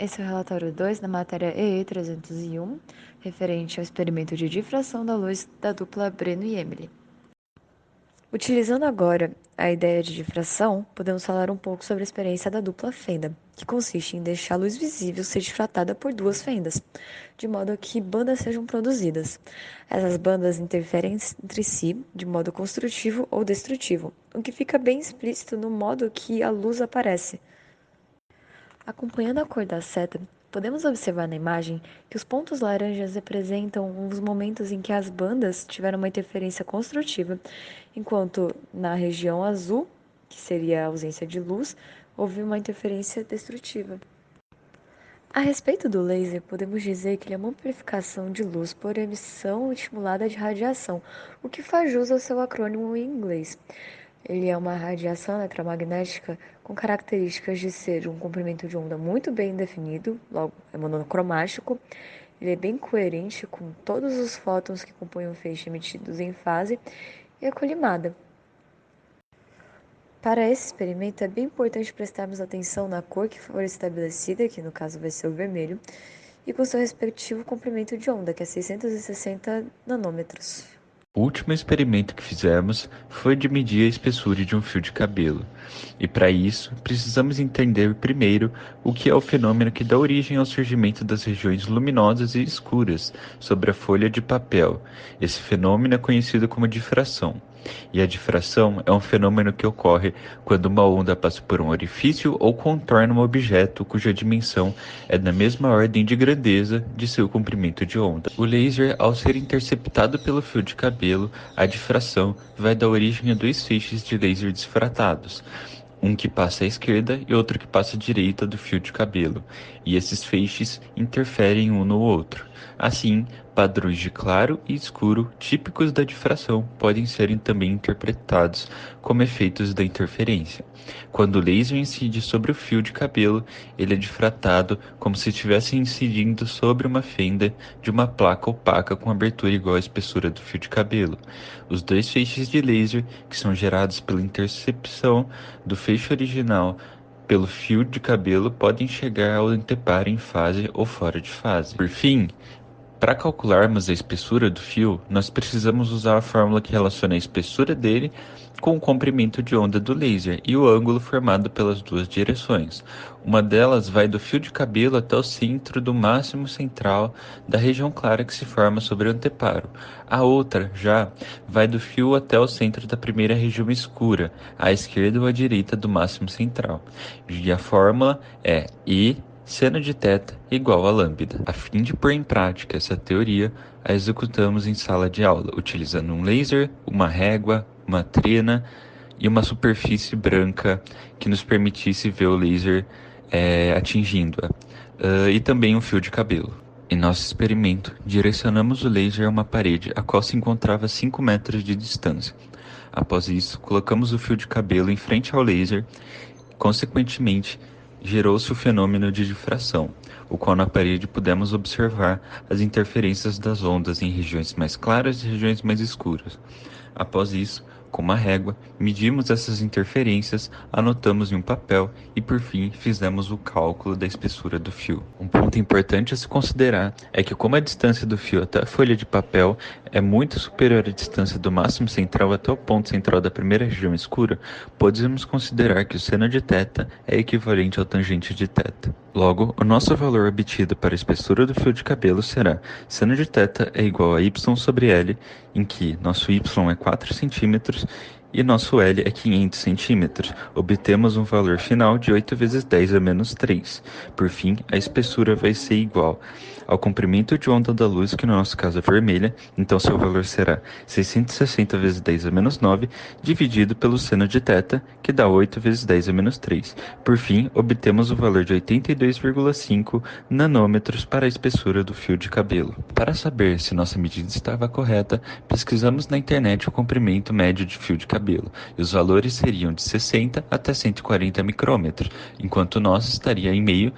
Esse é o relatório 2 da matéria EE 301, referente ao experimento de difração da luz da dupla Breno e Emily. Utilizando agora a ideia de difração, podemos falar um pouco sobre a experiência da dupla fenda, que consiste em deixar a luz visível ser difratada por duas fendas, de modo que bandas sejam produzidas. Essas bandas interferem entre si de modo construtivo ou destrutivo, o que fica bem explícito no modo que a luz aparece. Acompanhando a cor da seta, podemos observar na imagem que os pontos laranjas representam os momentos em que as bandas tiveram uma interferência construtiva, enquanto na região azul, que seria a ausência de luz, houve uma interferência destrutiva. A respeito do laser, podemos dizer que ele é uma amplificação de luz por emissão estimulada de radiação, o que faz jus ao seu acrônimo em inglês. Ele é uma radiação eletromagnética com características de ser um comprimento de onda muito bem definido, logo é monocromático. Ele é bem coerente com todos os fótons que compõem o feixe emitidos em fase e é colimada. Para esse experimento é bem importante prestarmos atenção na cor que for estabelecida, que no caso vai ser o vermelho, e com seu respectivo comprimento de onda, que é 660 nanômetros. O último experimento que fizemos foi de medir a espessura de um fio de cabelo. E para isso, precisamos entender primeiro o que é o fenômeno que dá origem ao surgimento das regiões luminosas e escuras sobre a folha de papel. Esse fenômeno é conhecido como difração. E a difração é um fenômeno que ocorre quando uma onda passa por um orifício ou contorna um objeto cuja dimensão é da mesma ordem de grandeza de seu comprimento de onda. O laser, ao ser interceptado pelo fio de cabelo, a difração vai dar origem a dois feixes de laser difratados. Um que passa à esquerda e outro que passa à direita do fio de cabelo, e esses feixes interferem um no outro. Assim, padrões de claro e escuro típicos da difração podem ser também interpretados como efeitos da interferência. Quando o laser incide sobre o fio de cabelo, ele é difratado como se estivesse incidindo sobre uma fenda de uma placa opaca com abertura igual à espessura do fio de cabelo. Os dois feixes de laser, que são gerados pela intercepção do feixe original pelo fio de cabelo, podem chegar ao anteparo em fase ou fora de fase. Por fim, para calcularmos a espessura do fio, nós precisamos usar a fórmula que relaciona a espessura dele com o comprimento de onda do laser e o ângulo formado pelas duas direções. Uma delas vai do fio de cabelo até o centro do máximo central da região clara que se forma sobre o anteparo. A outra, já, vai do fio até o centro da primeira região escura, à esquerda ou à direita do máximo central. E a fórmula é I seno de θ igual a lambda. A fim de pôr em prática essa teoria, a executamos em sala de aula, utilizando um laser, uma régua, uma trena e uma superfície branca que nos permitisse ver o laser atingindo-a, e também um fio de cabelo. Em nosso experimento, direcionamos o laser a uma parede a qual se encontrava a 5 metros de distância. Após isso, colocamos o fio de cabelo em frente ao laser. Consequentemente, gerou-se o fenômeno de difração, o qual na parede pudemos observar as interferências das ondas em regiões mais claras e regiões mais escuras. Após isso, com uma régua, medimos essas interferências, anotamos em um papel e, por fim, fizemos o cálculo da espessura do fio. Um ponto importante a se considerar é que, como a distância do fio até a folha de papel é muito superior à distância do máximo central até o ponto central da primeira região escura, podemos considerar que o seno de θ é equivalente ao tangente de θ. Logo, o nosso valor obtido para a espessura do fio de cabelo será seno de θ é igual a y sobre L, em que nosso y é 4 cm e nosso L é 500 centímetros. Obtemos um valor final de 8 vezes 10 a menos 3. Por fim, a espessura vai ser igual ao comprimento de onda da luz, que no nosso caso é vermelha, então seu valor será 660 vezes 10 a menos 9, dividido pelo seno de θ, que dá 8 vezes 10 a menos 3. Por fim, obtemos o valor de 82,5 nanômetros para a espessura do fio de cabelo. Para saber se nossa medida estava correta, pesquisamos na internet o comprimento médio de fio de cabelo, e os valores seriam de 60 até 140 micrômetros, enquanto o nosso estaria em meio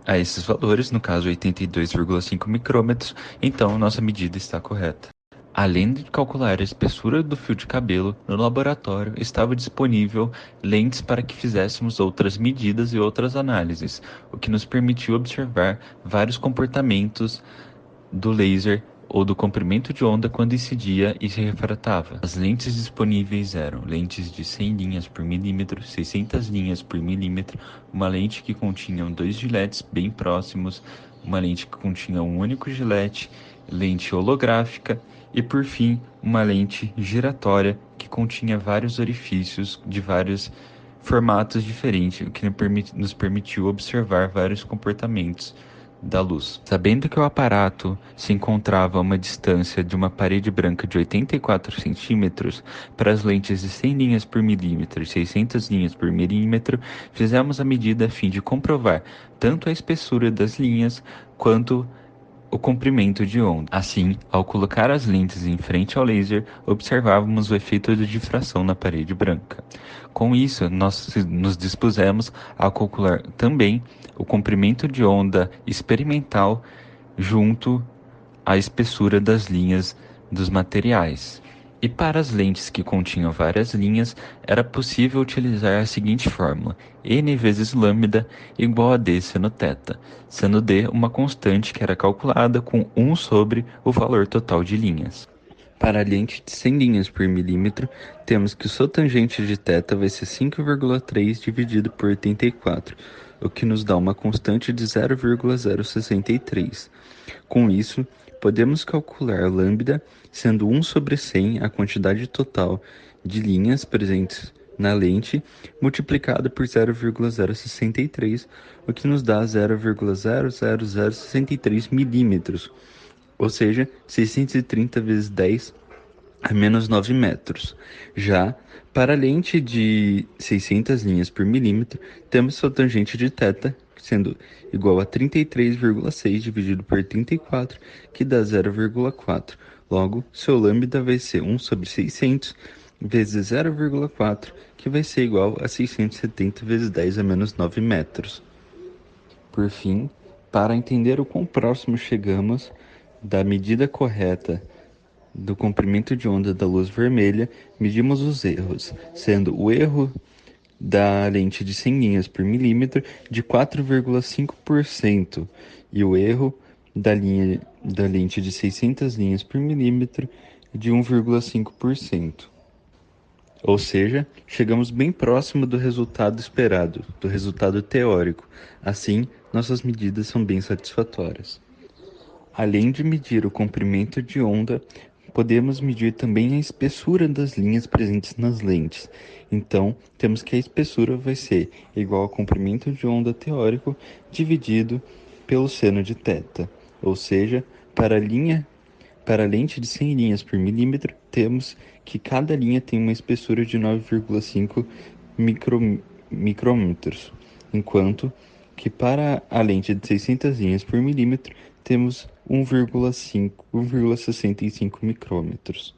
a esses valores, no caso 82,5 micrômetros, então nossa medida está correta. Além de calcular a espessura do fio de cabelo, no laboratório estava disponível lentes para que fizéssemos outras medidas e outras análises, o que nos permitiu observar vários comportamentos do laser ou do comprimento de onda quando incidia e se refratava. As lentes disponíveis eram lentes de 100 linhas por milímetro, 600 linhas por milímetro, uma lente que continha dois giletes bem próximos, uma lente que continha um único gilete, lente holográfica e, por fim, uma lente giratória que continha vários orifícios de vários formatos diferentes, o que nos permitiu observar vários comportamentos da luz. Sabendo que o aparato se encontrava a uma distância de uma parede branca de 84 centímetros, para as lentes de 100 linhas por milímetro e 600 linhas por milímetro, fizemos a medida a fim de comprovar tanto a espessura das linhas quanto o comprimento de onda. Assim, ao colocar as lentes em frente ao laser, observávamos o efeito de difração na parede branca. Com isso, nós nos dispusemos a calcular também o comprimento de onda experimental junto à espessura das linhas dos materiais. E para as lentes que continham várias linhas, era possível utilizar a seguinte fórmula: n vezes lambda igual a d seno θ, sendo d uma constante que era calculada com 1 sobre o valor total de linhas. Para a lente de 100 linhas por milímetro, temos que o sotangente de θ vai ser 5,3 dividido por 84, o que nos dá uma constante de 0,063. Com isso, podemos calcular lambda sendo 1 sobre 100 a quantidade total de linhas presentes na lente, multiplicado por 0,063, o que nos dá 0,00063 milímetros, ou seja, 630 vezes 10 a menos 9 metros. Já para a lente de 600 linhas por milímetro, temos sua tangente de θ sendo igual a 33,6 dividido por 34, que dá 0,4. Logo, seu lambda vai ser 1 sobre 600 vezes 0,4, que vai ser igual a 670 vezes 10 a menos 9 metros. Por fim, para entender o quão próximo chegamos da medida correta do comprimento de onda da luz vermelha, medimos os erros, sendo o erro da lente de 100 linhas por milímetro de 4,5% e o erro da lente de 600 linhas por milímetro de 1,5%. Ou seja, chegamos bem próximo do resultado esperado, do resultado teórico. Assim, nossas medidas são bem satisfatórias. Além de medir o comprimento de onda, podemos medir também a espessura das linhas presentes nas lentes. Então, temos que a espessura vai ser igual ao comprimento de onda teórico dividido pelo seno de θ. Ou seja, para a lente de 100 linhas por milímetro, temos que cada linha tem uma espessura de 9,5 micrômetros, enquanto que para a lente de 600 linhas por milímetro, temos 1,65 micrômetros.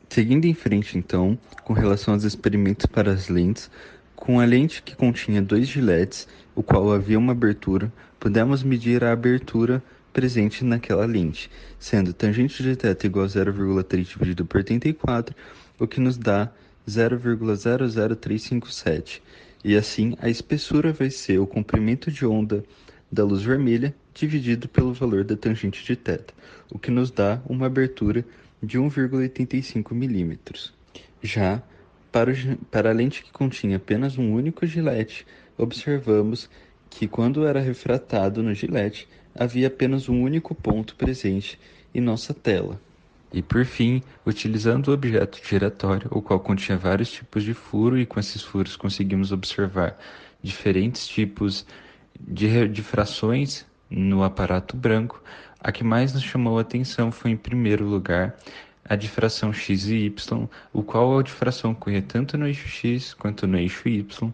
Seguindo em frente, então, com relação aos experimentos para as lentes, com a lente que continha dois giletes, o qual havia uma abertura, pudemos medir a abertura presente naquela lente, sendo tangente de θ igual a 0,3 dividido por 84, o que nos dá 0,00357. E assim, a espessura vai ser o comprimento de onda da luz vermelha dividido pelo valor da tangente de θ, o que nos dá uma abertura de 1,85 milímetros. Já para a lente que continha apenas um único gilete, observamos que quando era refratado no gilete, havia apenas um único ponto presente em nossa tela. E por fim, utilizando o objeto giratório, o qual continha vários tipos de furo, e com esses furos conseguimos observar diferentes tipos de difrações no aparato branco, a que mais nos chamou a atenção foi, em primeiro lugar, a difração x e y, o qual a difração ocorria tanto no eixo x quanto no eixo y.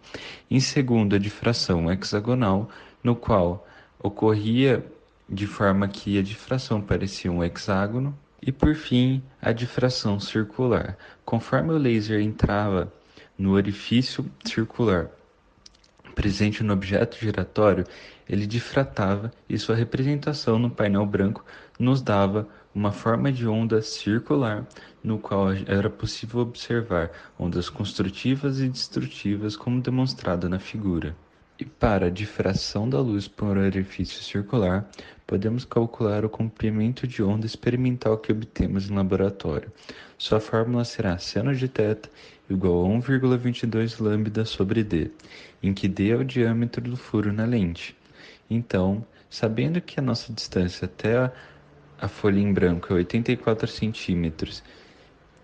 Em segundo, a difração hexagonal, no qual ocorria de forma que a difração parecia um hexágono. E por fim, a difração circular. Conforme o laser entrava no orifício circular presente no objeto giratório, ele difratava e sua representação no painel branco nos dava uma forma de onda circular, no qual era possível observar ondas construtivas e destrutivas, como demonstrado na figura. E para a difração da luz por orifício circular, podemos calcular o comprimento de onda experimental que obtemos em laboratório. Sua fórmula será seno de θ igual a 1,22 lambda sobre d, em que d é o diâmetro do furo na lente. Então, sabendo que a nossa distância até a folha em branco é 84 centímetros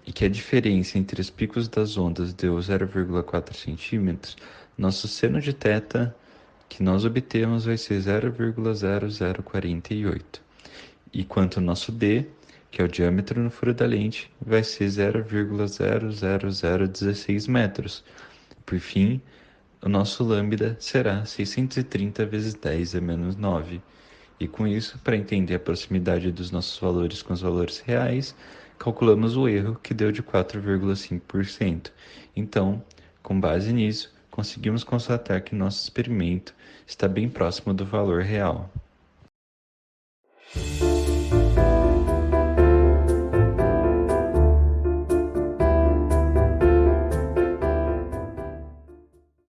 e que a diferença entre os picos das ondas deu 0,4 centímetros, nosso seno de θ que nós obtemos vai ser 0,0048. E quanto ao nosso d, que é o diâmetro no furo da lente, vai ser 0,00016 metros. Por fim, o nosso lambda será 630 vezes 10 a menos 9. E com isso, para entender a proximidade dos nossos valores com os valores reais, calculamos o erro que deu de 4,5%. Então, com base nisso, conseguimos constatar que nosso experimento está bem próximo do valor real.